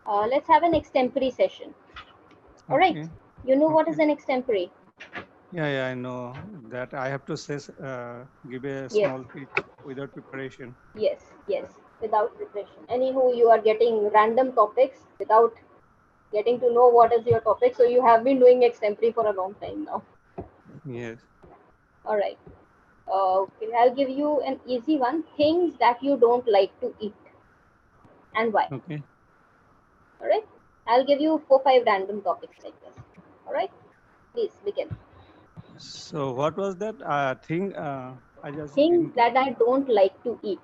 Let's have an extempore session. All right. Okay. You know what is Okay. an extempore? Yeah, yeah, I know that I have to say, give a Yes. small pitch without preparation. Yes. Yes. Without preparation. Anywho, you are getting random topics without getting to know what is your topic. So you have been doing extempore for a long time now. Yes. All right. Okay. I'll give you an easy one. Things that you don't like to eat and why. Okay. All right. I'll give you 4 5 random topics like this. All right. Please begin. So what was that thing? I just Things didn't get. that I don't like to eat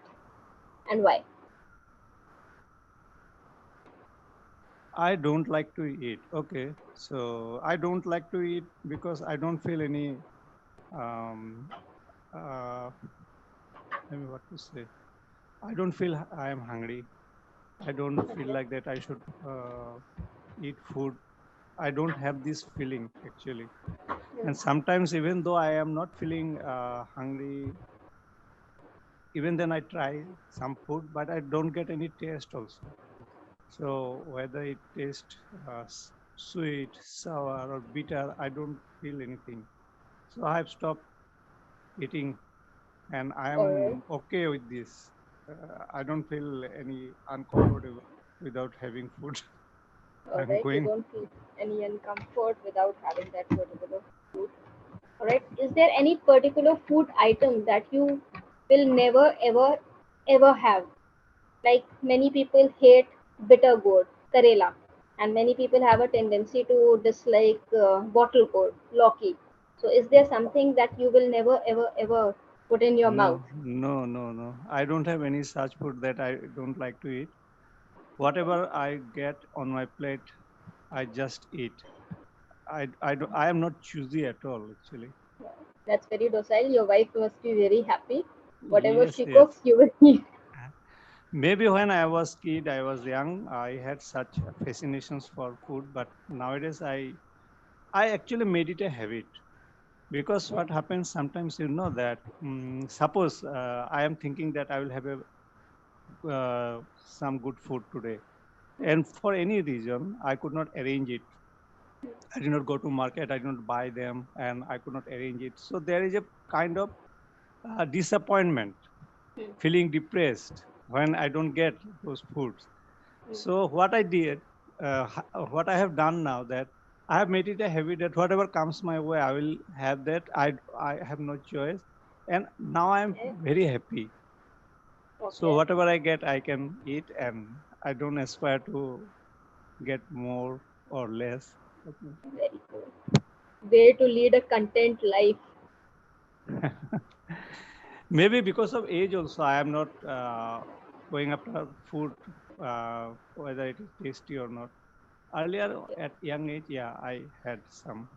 and why. I don't like to eat. Okay. So I don't like to eat because I don't feel any. Um, uh, I mean, what to say? I don't feel I am hungry. I don't feel Okay. like that I should eat food. I don't have this feeling actually. And Hmm. sometimes, even though I am not feeling hungry, even then I try some food, but I don't get any taste also. So whether it tastes sweet, sour, or bitter, I don't feel anything. So I have stopped eating, and I All right. am okay with this. I don't feel any uncomfortable without having food. All I'm right. You going. don't feel any uncomfort without having that particular food. All right. Is there any particular food item that you will never ever ever have? Like many people hate bitter gourd, karela, and many people have a tendency to dislike bottle gourd, loki. So, is there something that you will never ever ever put in your mouth? No, no, no, no. I don't have any such food that I don't like to eat. Whatever I get on my plate, I just eat. I am not choosy at all, actually. That's very docile. Your wife must be very happy. Whatever Yes, she yes. cooks, you will eat. Maybe when I was kid, I was young, I had such fascinations for food, but nowadays I actually made it a habit because Yeah. what happens sometimes, you know that suppose I am thinking that I will have a some good food today, and for any reason I could not arrange it. I did not go to market, I did not buy them, and I could not arrange it. So there is a kind of disappointment, Hmm. feeling depressed when I don't get those foods. So what I did, what I have done now, that I have made it a habit that whatever comes my way, I will have that. I have no choice, and now I am Okay. very happy. So Okay. whatever I get, I can eat, and I don't aspire to get more or less. Okay. Very cool. Way to lead a content life. Maybe because of age also, I am not going after food, whether it is tasty or not. Earlier Okay. at young age, yeah, I had some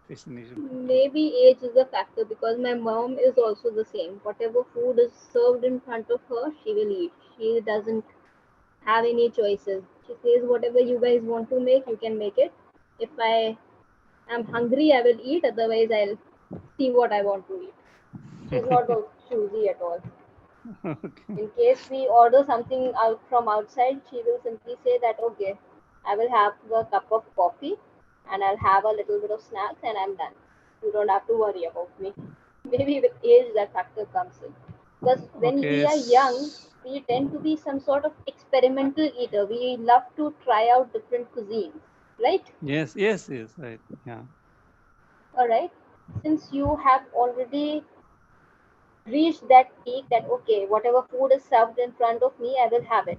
fascination for food. Maybe age is a factor because my mom is also the same. Whatever food is served in front of her, she will eat. She doesn't have any choices. She says, whatever you guys want to make, you can make it. If I am hungry, I will eat. Otherwise, I'll see what I want to eat. She's not choosy at all. Okay. In case we order something out from outside, she will simply say that, okay, I will have a cup of coffee and I'll have a little bit of snacks and I'm done. You don't have to worry about me. Maybe with age that factor comes in. Because when Okay. we are young, we tend to be some sort of experimental eater. We love to try out different cuisines, right? Yes, yes, yes, right. Yeah. All right. Since you have already reach that peak that okay whatever food is served in front of me I will have it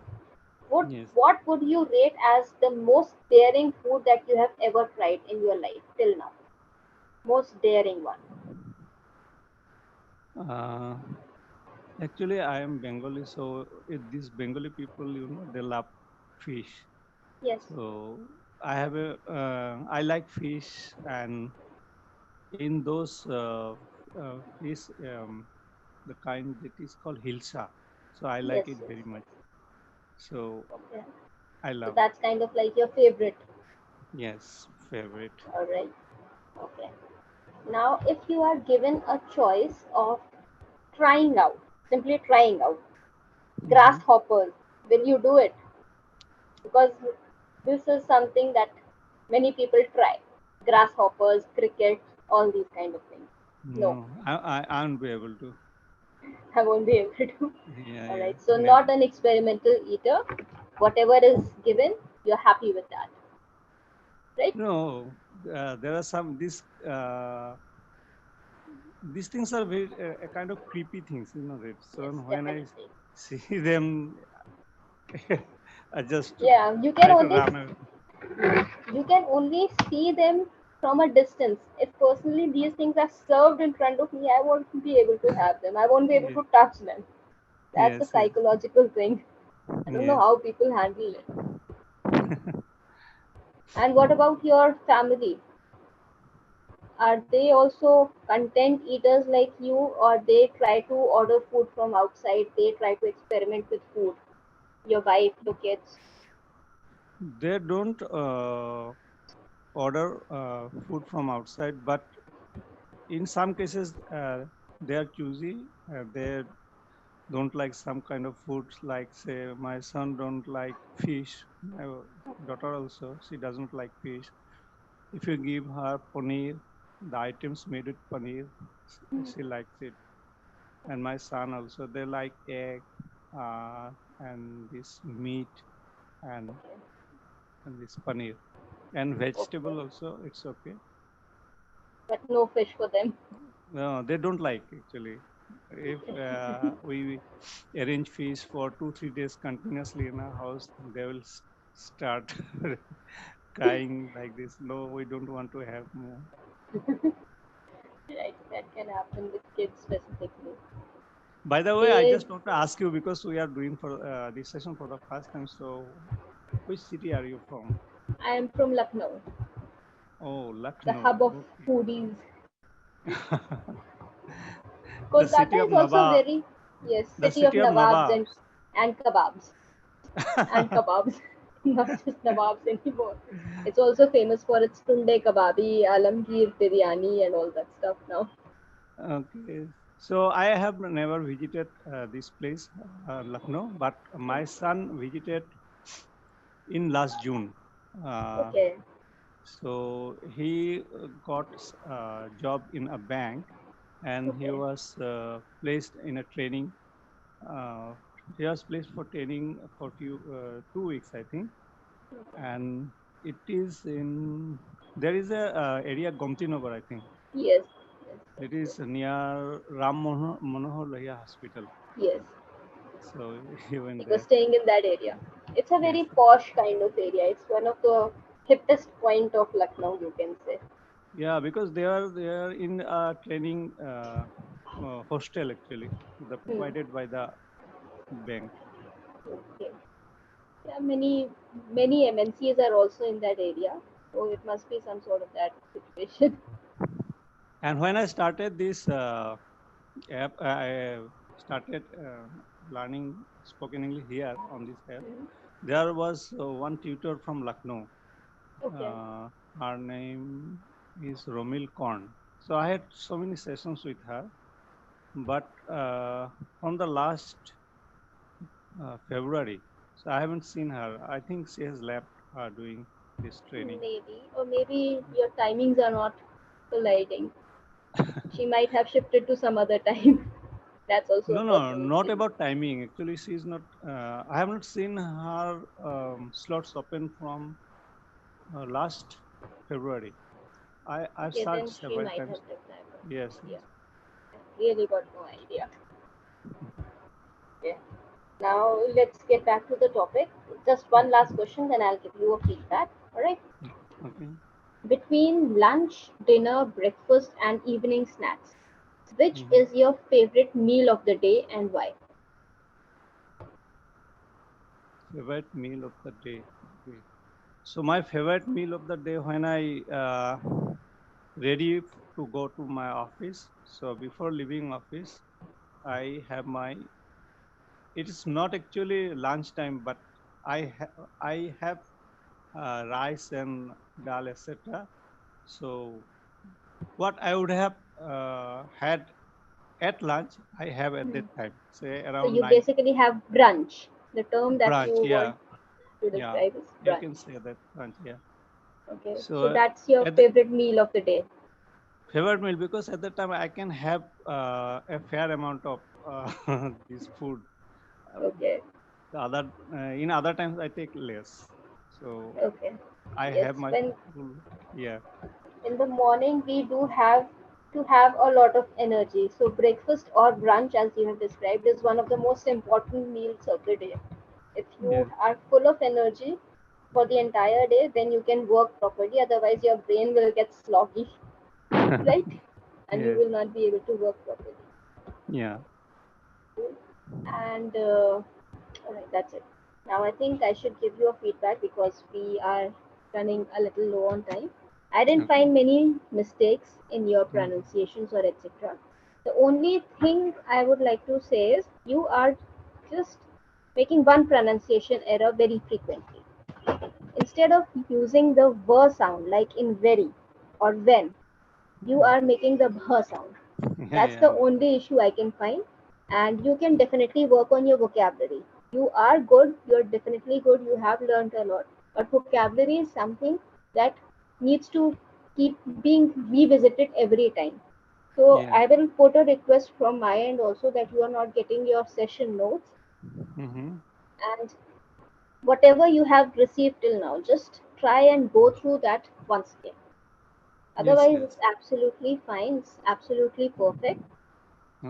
would Yes. what would you rate as the most daring food that you have ever tried in your life till now most daring one. Uh, Actually, I am Bengali, so these Bengali people, they love fish. Yes. So I like fish, and in those fish, the kind that is called hilsa. So I Yes, like it yes, very yes. much. So Okay, I so love. that's kind of like your favorite. Yes, favorite. All right. Okay, now if you are given a choice of trying out simply trying out Hmm. grasshoppers will you do it because This is something that many people try. Grasshoppers, crickets, all these kind of things. No, No, I won't be able to. I won't be able to. Yeah, All yeah. right. So not an experimental eater. Whatever is given, you're happy with that, right? No, there are some these things are very a kind of creepy things, you know that. So Yes, when I definitely. see them, I just Yeah, try to run away. you can only see them from a distance. If personally these things are served in front of me, I won't be able to have them. I won't be able Yes, to touch them. That's a yes, yes, psychological thing. I don't know yes. how people handle it. And what about your family? Are they also content eaters like you, or they try to order food from outside? They try to experiment with food. Your wife, your kids. They don't order food from outside, but in some cases they are choosy. They don't like some kind of foods, like say my son don't like fish. My daughter also, she doesn't like fish. If you give her paneer, the items made with paneer, she likes it. And my son also, they like egg uh, and this meat and Okay. and this paneer and Okay. vegetable also. It's okay. But no fish for them. No, they don't like actually. If we arrange fees for 2 3 days continuously in our house, they will start crying like this. No, we don't want to have more. Right, that can happen with kids specifically. By the way, I They, just want to ask you because we are doing for this session for the first time. So, which city are you from? I am from Lucknow, Oh, the hub Lucknow. of Okay. foodies. The city Kolkata of is also Nawab. very, yes, The city of city of nawabs Nawabs. and kebabs and kebabs, not just nawabs anymore. It's also famous for its tunde kebabi, alamgir biryani, and all that stuff now. Okay. So I have never visited this place, Lucknow, but my son visited in last June. Uh, Okay, so he got a job in a bank, and he okay, was placed in a training. Uh, he was placed for training for 2 weeks, I think, okay. and it is in there is a area Gomtinagar, I think. Yes, yes, It yes, is near Ram Manohar Lohia Hospital. yes. So he went He was there. staying in that area. It's a Yes. very posh kind of area. It's one of the hippest point of Lucknow, you can say. Yeah, because they are in a training hostel actually, the Hmm. provided by the bank. Okay. Yeah, many MNCs are also in that area, so it must be some sort of that situation. And when I started this app, I started learning spoken English here on this app. Mhm. There was one tutor from Lucknow. Okay. Uh, her name is Romil Korn. So I had so many sessions with her, but from the last February. So I haven't seen her. I think she has left doing this training. Maybe, or maybe your timings are not colliding. She might have shifted to some other time. That's also a No, no, not possibility. about timing. Actually, she is not. I have not seen her slots open from last February. I've Okay, searched then she several might times. have replied. Yes, Yeah, yes. really got no idea. Okay. Now let's get back to the topic. Just one last question, then I'll give you a feedback. All right. Okay. Between lunch, dinner, breakfast, and evening snacks, which Mhm. is your favorite meal of the day and why? Favorite meal of the day. Okay. So my favorite meal of the day when I ready to go to my office. So before leaving office, I have my. It is not actually lunchtime, but I have rice and dal, etc. So what I would have had at lunch, I have at Hmm. that time, say So around you nine basically have brunch, the term that you brunch. want Yeah, to Yeah, describe as you brunch. can say that brunch. Yeah. Okay, so So that's your at the favorite meal of the day. favorite meal, because at that time I can have a fair amount of this food. Uh, Okay, the other in other times I take less. So okay. I Yes, have my when full. Yeah. in the morning we do have to have a lot of energy. So breakfast or brunch, as you have described, is one of the most important meals of the day. If you Yes. are full of energy for the entire day, then you can work properly. Otherwise, your brain will get sloggy, right? And you Yeah. will not be able to work properly. Yeah. And alright, that's it. Now I think I should give you a feedback because we are running a little low on time. I didn't Okay. find many mistakes in your Mhm. pronunciations or etc. The only thing I would like to say is you are just making one pronunciation error very frequently. Instead of using the v sound like in very or when, you Yeah. are making the bh sound. Yeah. That's Yeah. the only issue I can find. And you can definitely work on your vocabulary. You are good, you're definitely good, you have learned a lot. But vocabulary is something that needs to keep being revisited every time. So Yeah. I will put a request from my end also that you are not getting your session notes Mm-hmm. and whatever you have received till now, just try and go through that once again. Yes. Otherwise, Yes. it's absolutely fine, it's absolutely perfect.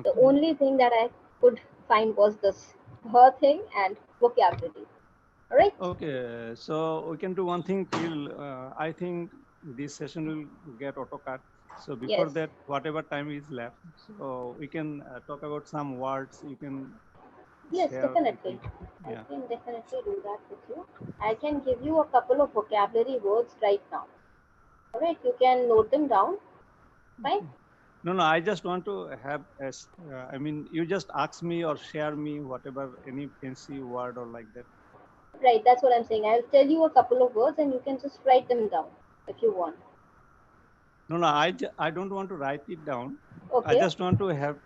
The Okay. only thing that I could find was this her thing and vocabulary. Alright? Okay, so we can do one thing. I think this session will get AutoCAD. So before Yes. that, whatever time is left, so we can talk about some words. You can Yes, share with definitely. me. I Yeah. can definitely do that with you. I can give you a couple of vocabulary words right now. Alright, you can note them down. Fine? Okay. No, no. I just want to have I mean, you just ask me or share me whatever any fancy word or like that. Right, that's what I'm saying. I'll tell you a couple of words and you can just write them down if you want. No, no. I don't want to write it down. I Okay? just want to have.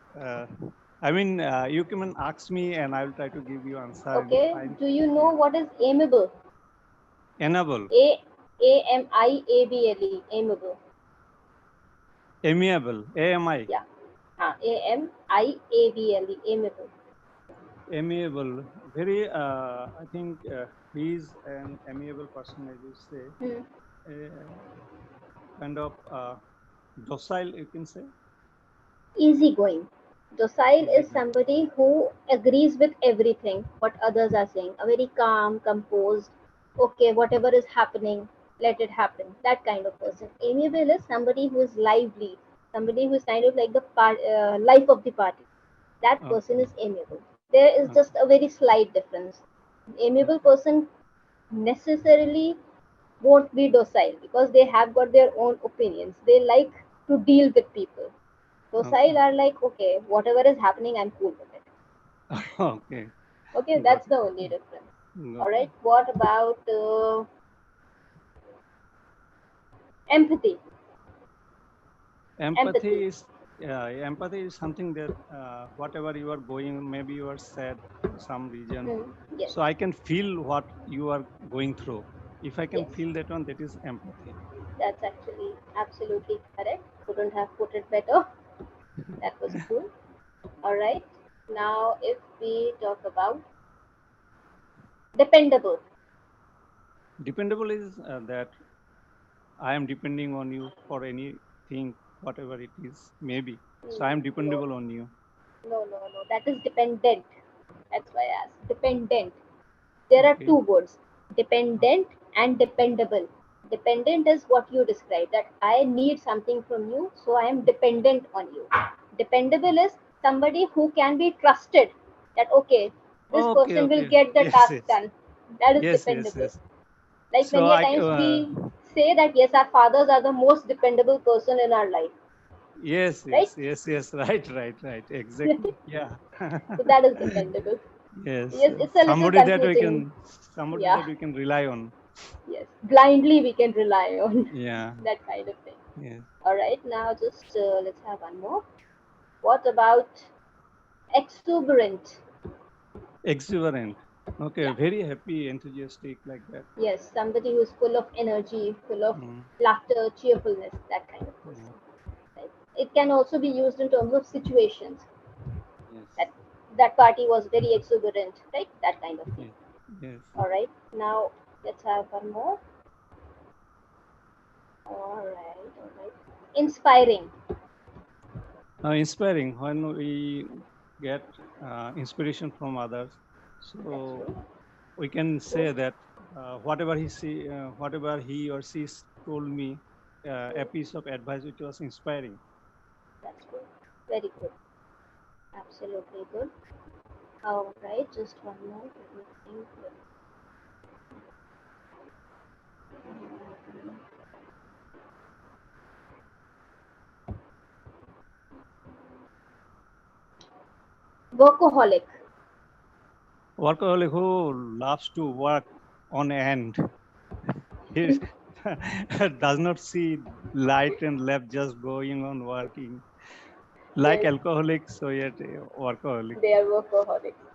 I mean, you can ask me, and I will try to give you answer in Okay. fine. Do you know Yeah. what is aimable? Enable, A Amiable. Aimable. amiable, AMI, Yeah. Amiable. Aimable. amiable. Very. I think he is an amiable person, as you say. Hmm. Kind of docile, you can say. Easygoing. Docile Easy is going. somebody who agrees with everything what others are saying. A very calm, composed, okay, whatever is happening, let it happen. That kind of person. Amiable is somebody who is lively, somebody who is kind of like the life of the party. That person Okay. is amiable. There is just Okay. a very slight difference. Amiable Okay. person necessarily won't be docile because they have got their own opinions. They like to deal with people. Docile Okay. are like, okay, whatever is happening, I'm cool with it. Okay. Okay, Got that's the only difference. it. All Got it. right, what about empathy? Empathy. Empathy is empathy is something that whatever you are going, maybe you are sad for some reason, Hmm. Yes, so I can feel what you are going through. If I can yes, feel that one, that is empathy. that's actually absolutely correct. Couldn't have put it better. That was cool. All right, now if we talk about dependable. Dependable is that I am depending on you for anything, whatever it is, maybe. So I am No, dependable on you. no. That is dependent. That's why I asked. Dependent. There are Okay. two words, dependent and dependable. Dependent is what you describe, that I need something from you, so I am dependent on you. Dependable is somebody who can be trusted, that okay, this Okay. person will Okay. get the Yes. task Yes. done. That is Yes. Yes. dependable. Yes. Like So many a times we say that yes, our fathers are the most dependable person in our life, yes. right? Yes. Yes. Yes. Right. Right. Right. Exactly. Yeah. So that is dependable. Yes. Yes, it's a little confusing. Somebody Yeah, that we can rely on. yes. Blindly we can rely on Yeah. that kind of thing. Yes. All right, now just let's have one more. What about exuberant? Exuberant. Okay, Yeah. very happy, enthusiastic like that. Yes, somebody who's full of energy, full of Mm, laughter, cheerfulness, that kind of mm, person. Right? It can also be used in terms of situations. yes, That that party was very exuberant, right? That kind of thing. yes, yes. All right. Now let's have one more. All right. All right. Inspiring. Inspiring when we get inspiration from others. That's So true. we can True. say that whatever he or she told me, a True. piece of advice which was inspiring. That's good. Very good. Absolutely good. All right. Just one more. Let me think. Workaholic. Workaholic who loves to work on end. He does not see light and left, just going on working. Like Yes, alcoholics, so yet workaholic. they are workaholics.